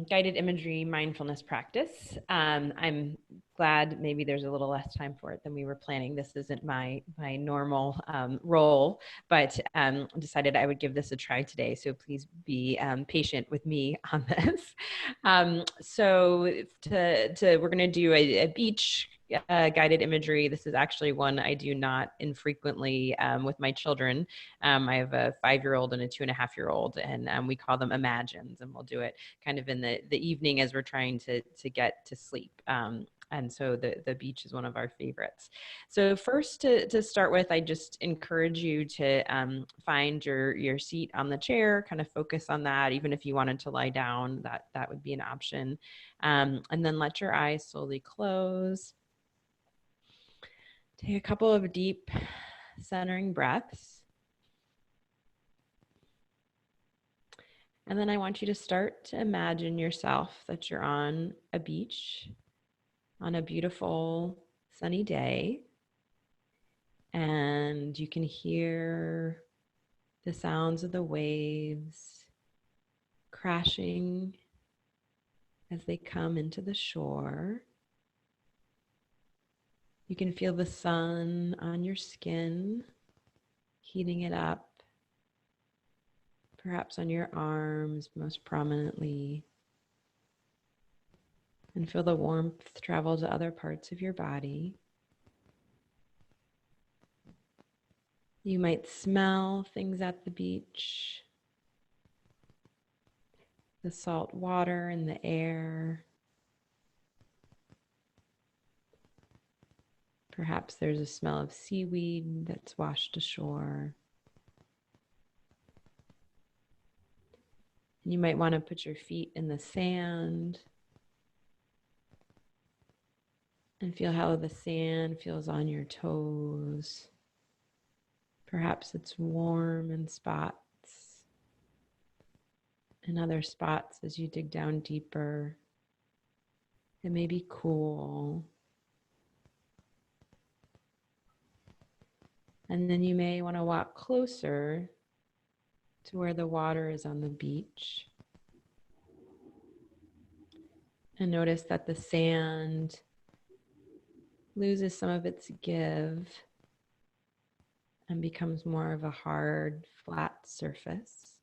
guided imagery mindfulness practice. I'm glad maybe there's a little less time for it than we were planning. This isn't my normal role, but decided I would give this a try today. So please be patient with me on this. So we're gonna do a beach guided imagery. This is actually one I do not infrequently with my children. I have a 5-year-old and a 2.5-year-old, and we call them imagines, and we'll do it kind of in the evening as we're trying to get to sleep. And so the beach is one of our favorites. So first, to start with, I just encourage you to find your seat on the chair, kind of focus on that. Even if you wanted to lie down, that would be an option. And then let your eyes slowly close. Take a couple of deep centering breaths. And then I want you to start to imagine yourself that you're on a beach on a beautiful sunny day. And you can hear the sounds of the waves crashing as they come into the shore. You can feel the sun on your skin, heating it up, perhaps on your arms most prominently, and feel the warmth travel to other parts of your body. You might smell things at the beach, the salt water in the air. Perhaps there's a smell of seaweed that's washed ashore. And you might want to put your feet in the sand and feel how the sand feels on your toes. Perhaps it's warm in spots, and other spots as you dig down deeper, it may be cool. And then you may want to walk closer to where the water is on the beach. And notice that the sand loses some of its give and becomes more of a hard, flat surface.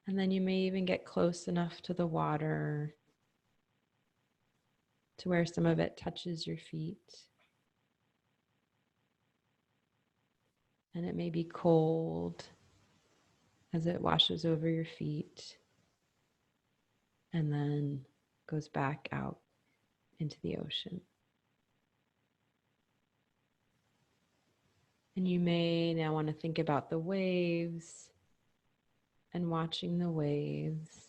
And then you may even get close enough to the water to where some of it touches your feet. And it may be cold as it washes over your feet and then goes back out into the ocean. And you may now want to think about the waves and watching the waves,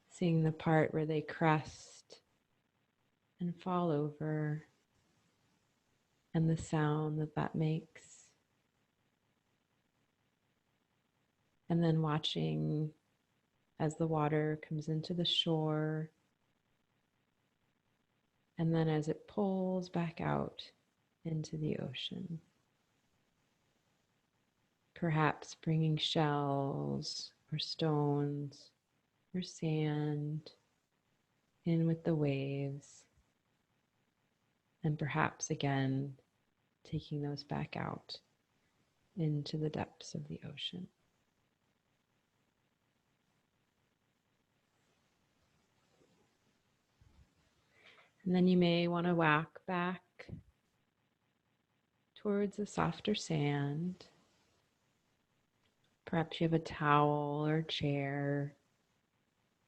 seeing the part where they crest and fall over and the sound that that makes. And then watching as the water comes into the shore and then as it pulls back out into the ocean. Perhaps bringing shells or stones or sand in with the waves, and perhaps again taking those back out into the depths of the ocean. And then you may want to walk back towards the softer sand. Perhaps you have a towel or chair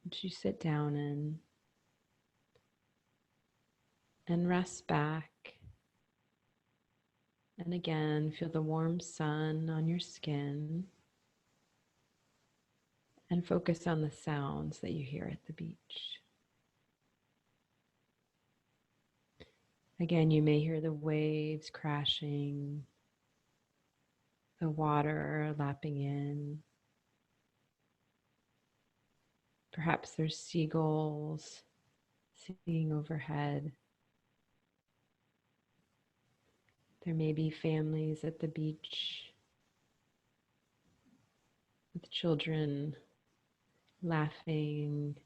that you sit down in and rest back. And again, feel the warm sun on your skin and focus on the sounds that you hear at the beach. Again, you may hear the waves crashing, the water lapping in. Perhaps there's seagulls singing overhead. There may be families at the beach with children laughing.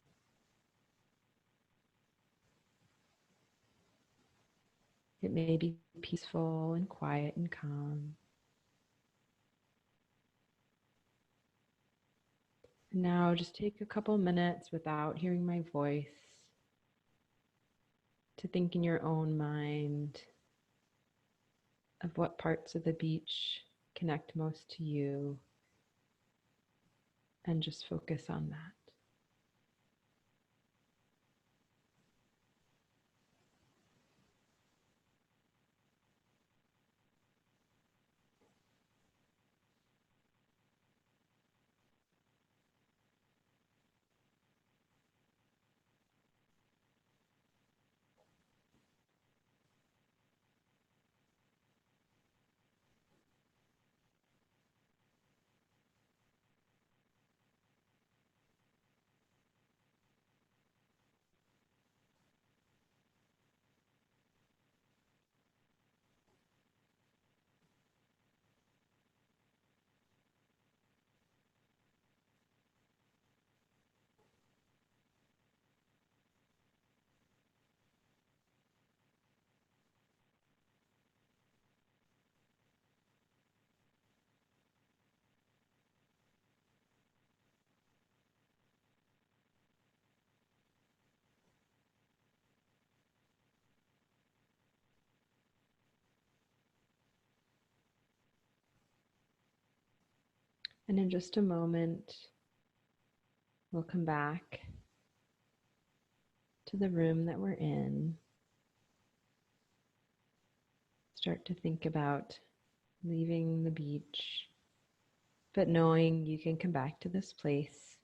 It may be peaceful and quiet and calm. And now just take a couple minutes without hearing my voice to think in your own mind of what parts of the beach connect most to you, and just focus on that. And in just a moment, we'll come back to the room that we're in. Start to think about leaving the beach, but knowing you can come back to this place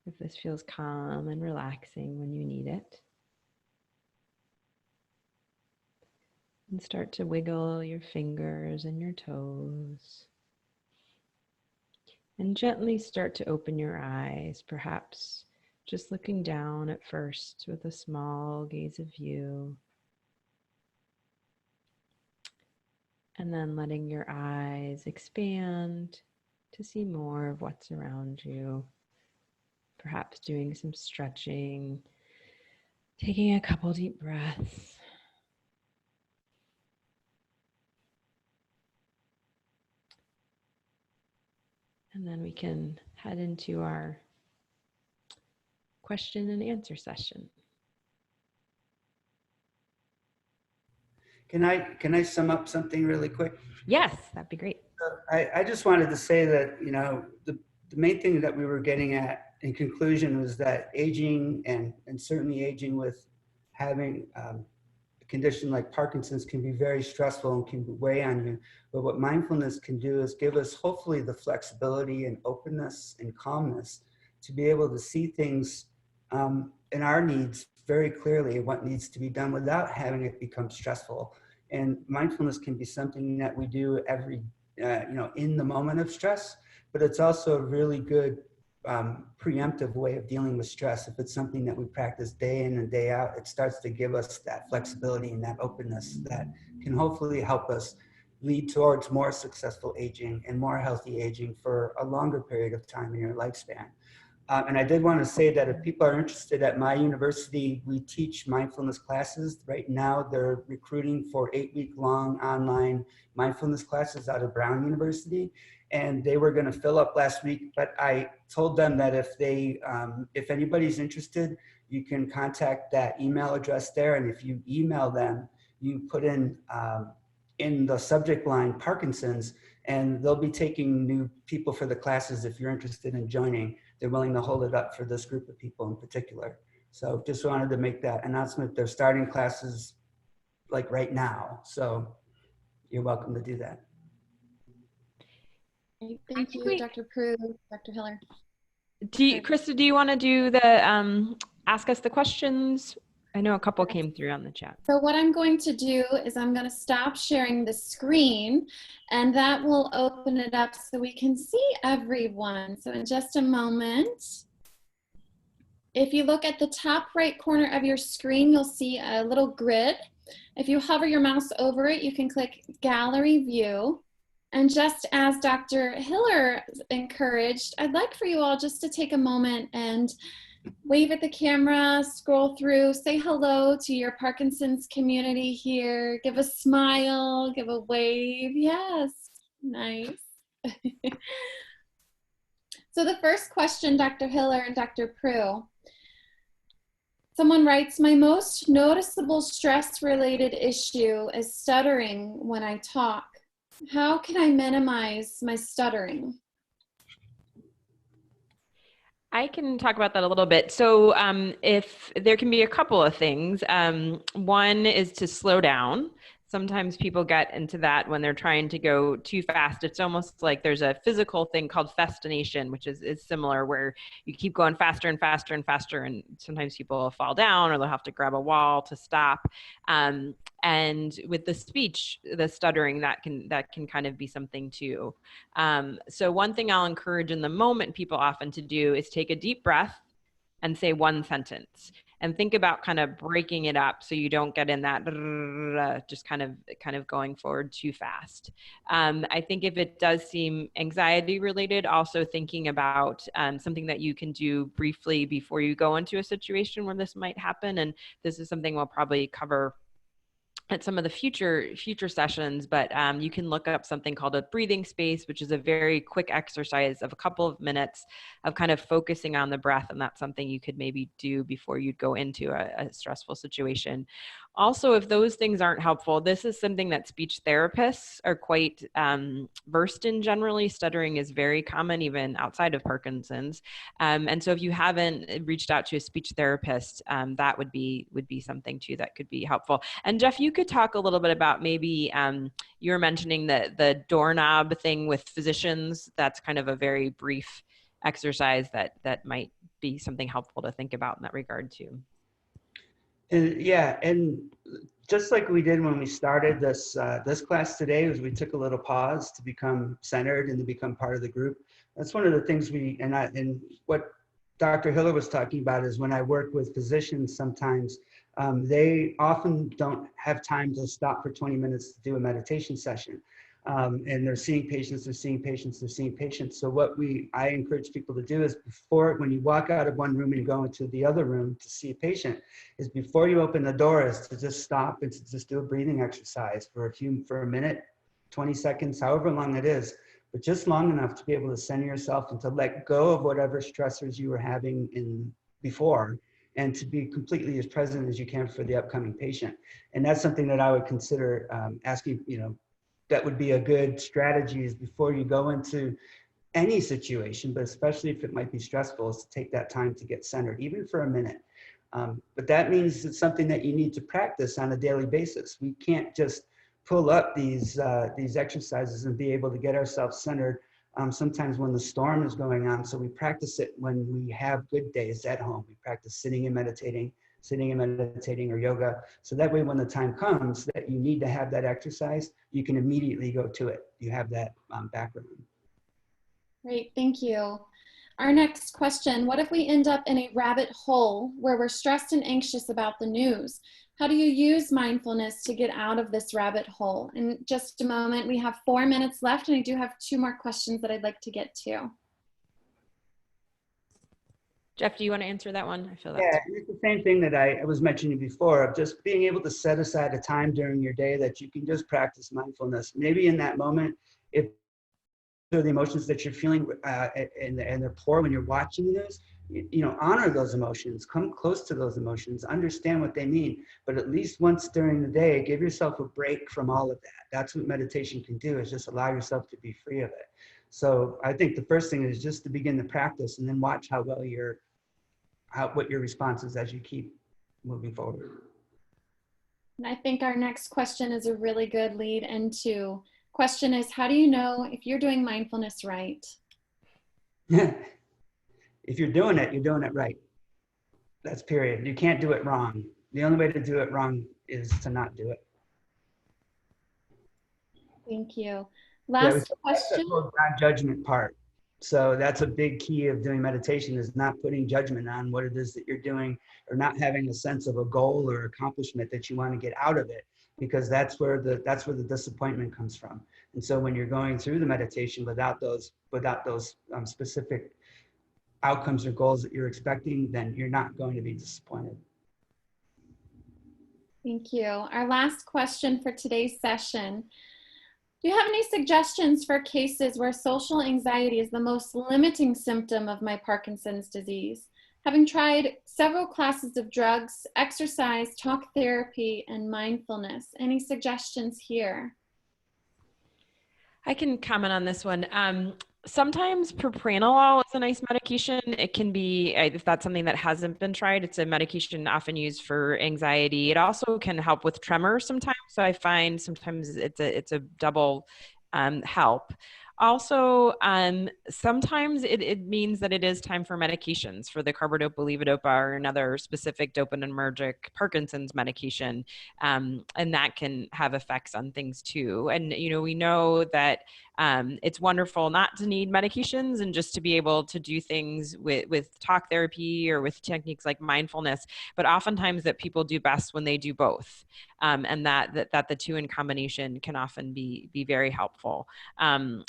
if this feels calm and relaxing when you need it. And start to wiggle your fingers and your toes. And gently start to open your eyes, perhaps just looking down at first with a small gaze of view. And then letting your eyes expand to see more of what's around you. Perhaps doing some stretching, taking a couple deep breaths. And then we can head into our question and answer session. Can I sum up something really quick? Yes, that'd be great. I just wanted to say that, the main thing that we were getting at in conclusion was that aging and certainly aging with having a condition like Parkinson's can be very stressful and can weigh on you. But what mindfulness can do is give us hopefully the flexibility and openness and calmness to be able to see things in our needs very clearly, what needs to be done without having it become stressful. And mindfulness can be something that we do every, in the moment of stress, but it's also a really good preemptive way of dealing with stress. If it's something that we practice day in and day out, it starts to give us that flexibility and that openness that can hopefully help us lead towards more successful aging and more healthy aging for a longer period of time in your lifespan. And I did want to say that if people are interested, at my university, we teach mindfulness classes. Right now, they're recruiting for 8-week-long online mindfulness classes out of Brown University. And they were going to fill up last week, but I told them that if anybody's interested, you can contact that email address there. And if you email them, you put in the subject line Parkinson's, and they'll be taking new people for the classes if you're interested in joining. They're willing to hold it up for this group of people in particular. So just wanted to make that announcement. They're starting classes like right now. So you're welcome to do that. Thank you, Dr. Proulx, Dr. Hiller. Crista, do you want to do the ask us the questions? I know a couple came through on the chat. So what I'm going to do is I'm going to stop sharing the screen, and that will open it up so we can see everyone. So in just a moment, if you look at the top right corner of your screen, you'll see a little grid. If you hover your mouse over it, you can click Gallery View. And just as Dr. Hiller encouraged, I'd like for you all just to take a moment and wave at the camera, scroll through, say hello to your Parkinson's community here, give a smile, give a wave. Yes, nice. So the first question, Dr. Hiller and Dr. Proulx. Someone writes, my most noticeable stress-related issue is stuttering when I talk. How can I minimize my stuttering? I can talk about that a little bit. So if there can be a couple of things. One is to slow down. Sometimes people get into that when they're trying to go too fast. It's almost like there's a physical thing called festination, which is similar, where you keep going faster and faster and faster, and sometimes people will fall down or they'll have to grab a wall to stop. And with the speech, the stuttering, that can kind of be something too. So one thing I'll encourage in the moment people often to do is take a deep breath and say one sentence. And think about kind of breaking it up so you don't get in that just kind of going forward too fast. I think if it does seem anxiety related, also thinking about something that you can do briefly before you go into a situation where this might happen. And this is something we'll probably cover at some of the future sessions, but you can look up something called a breathing space, which is a very quick exercise of a couple of minutes of kind of focusing on the breath. And that's something you could maybe do before you'd go into a stressful situation. Also, if those things aren't helpful, this is something that speech therapists are quite versed in generally. Stuttering is very common even outside of Parkinson's. And so if you haven't reached out to a speech therapist, that would be something too that could be helpful. And Jeff, you could talk a little bit about maybe you were mentioning the doorknob thing with physicians. That's kind of a very brief exercise that might be something helpful to think about in that regard too. And yeah, and just like we did when we started this this class today, was we took a little pause to become centered and to become part of the group. That's one of the things and what Dr. Hiller was talking about is when I work with physicians, sometimes they often don't have time to stop for 20 minutes to do a meditation session. And they're seeing patients, they're seeing patients, they're seeing patients. So what I encourage people to do is when you walk out of one room and you go into the other room to see a patient, is before you open the door is to just stop and to just do a breathing exercise for a minute, 20 seconds, however long it is, but just long enough to be able to center yourself and to let go of whatever stressors you were having before, and to be completely as present as you can for the upcoming patient. And that's something that I would consider asking, that would be a good strategy is before you go into any situation, but especially if it might be stressful, is to take that time to get centered, even for a minute. But that means it's something that you need to practice on a daily basis. We can't just pull up these exercises and be able to get ourselves centered sometimes when the storm is going on. So we practice it when we have good days at home. We practice sitting and meditating or yoga. So that way, when the time comes that you need to have that exercise, you can immediately go to it. You have that background. Great, thank you. Our next question, what if we end up in a rabbit hole where we're stressed and anxious about the news? How do you use mindfulness to get out of this rabbit hole? In just a moment, we have 4 minutes left, and I do have 2 more questions that I'd like to get to. Jeff, do you want to answer that one? I feel Yeah, it's the same thing that I was mentioning before, of just being able to set aside a time during your day that you can just practice mindfulness. Maybe in that moment, if the emotions that you're feeling and they're poor when you're watching the news, honor those emotions, come close to those emotions, understand what they mean, but at least once during the day, give yourself a break from all of that. That's what meditation can do, is just allow yourself to be free of it. So I think the first thing is just to begin the practice and then watch how well what your response is as you keep moving forward. And I think our next question is a really good lead into. Question is, how do you know if you're doing mindfulness right? If you're doing it right. That's period. You can't do it wrong. The only way to do it wrong is to not do it. Thank you. Last question. The non-judgment part. So that's a big key of doing meditation, is not putting judgment on what it is that you're doing, or not having a sense of a goal or accomplishment that you want to get out of it, because that's where the disappointment comes from. And so when you're going through the meditation without those specific outcomes or goals that you're expecting, then you're not going to be disappointed. Thank you. Our last question for today's session. Do you have any suggestions for cases where social anxiety is the most limiting symptom of my Parkinson's disease? Having tried several classes of drugs, exercise, talk therapy, and mindfulness, any suggestions here? I can comment on this one. Sometimes propranolol is a nice medication. It can be, if that's something that hasn't been tried, it's a medication often used for anxiety. It also can help with tremors sometimes. So I find sometimes it's a double help. Also, sometimes it means that it is time for medications, for the carbidopa, levodopa, or another specific dopaminergic Parkinson's medication. And that can have effects on things too. And, we know that it's wonderful not to need medications and just to be able to do things with talk therapy or with techniques like mindfulness, but oftentimes that people do best when they do both. And that the two in combination can often be very helpful.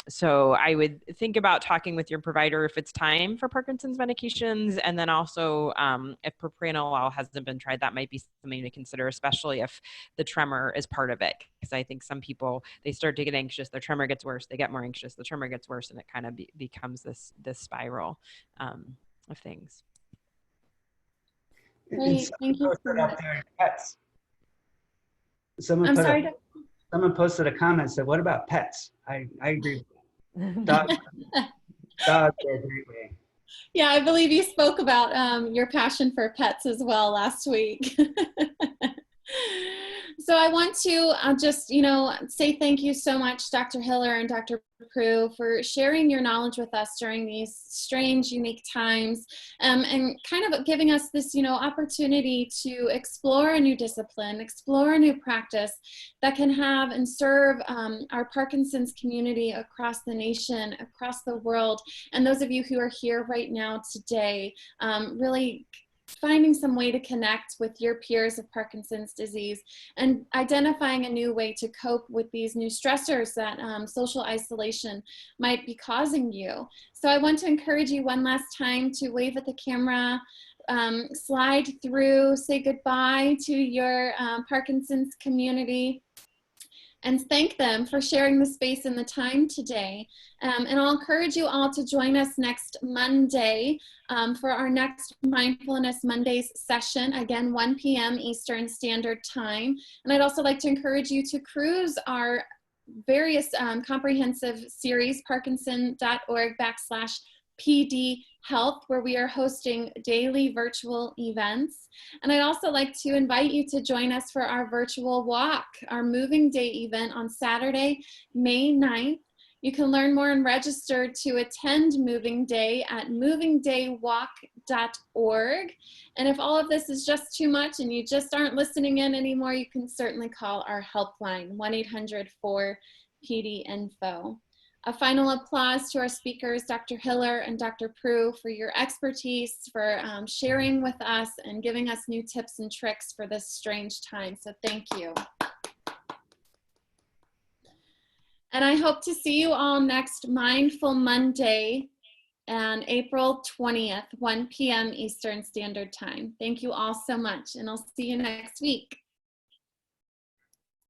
So I would think about talking with your provider if it's time for Parkinson's medications. And then also if propranolol hasn't been tried, that might be something to consider, especially if the tremor is part of it. Because I think some people, they start to get anxious, their tremor gets worse, they get more anxious, the tremor gets worse, and it kind of becomes this spiral of things. Great, thank you so much. Someone I'm put sorry. someone posted a comment, said, what about pets? I agree with that. Dogs are a great way. Yeah, I believe you spoke about your passion for pets as well last week. So I want to just, say thank you so much, Dr. Hiller and Dr. Proulx, for sharing your knowledge with us during these strange, unique times, and kind of giving us this, opportunity to explore a new discipline, explore a new practice that can have and serve our Parkinson's community across the nation, across the world, and those of you who are here right now today, really finding some way to connect with your peers of Parkinson's disease and identifying a new way to cope with these new stressors that social isolation might be causing you. So I want to encourage you one last time to wave at the camera, slide through, say goodbye to your Parkinson's community, and thank them for sharing the space and the time today. And I'll encourage you all to join us next Monday for our next Mindfulness Mondays session, again, 1 p.m. Eastern Standard Time. And I'd also like to encourage you to cruise our various comprehensive series, parkinson.org/PD Health, where we are hosting daily virtual events. And I'd also like to invite you to join us for our virtual walk, our Moving Day event on Saturday, May 9th. You can learn more and register to attend Moving Day at movingdaywalk.org. And if all of this is just too much and you just aren't listening in anymore, you can certainly call our helpline, 1-800-4PD-INFO. A final applause to our speakers, Dr. Hiller and Dr. Proulx, for your expertise, for sharing with us and giving us new tips and tricks for this strange time. So thank you. And I hope to see you all next Mindful Monday on April 20th, 1 p.m. Eastern Standard Time. Thank you all so much, and I'll see you next week.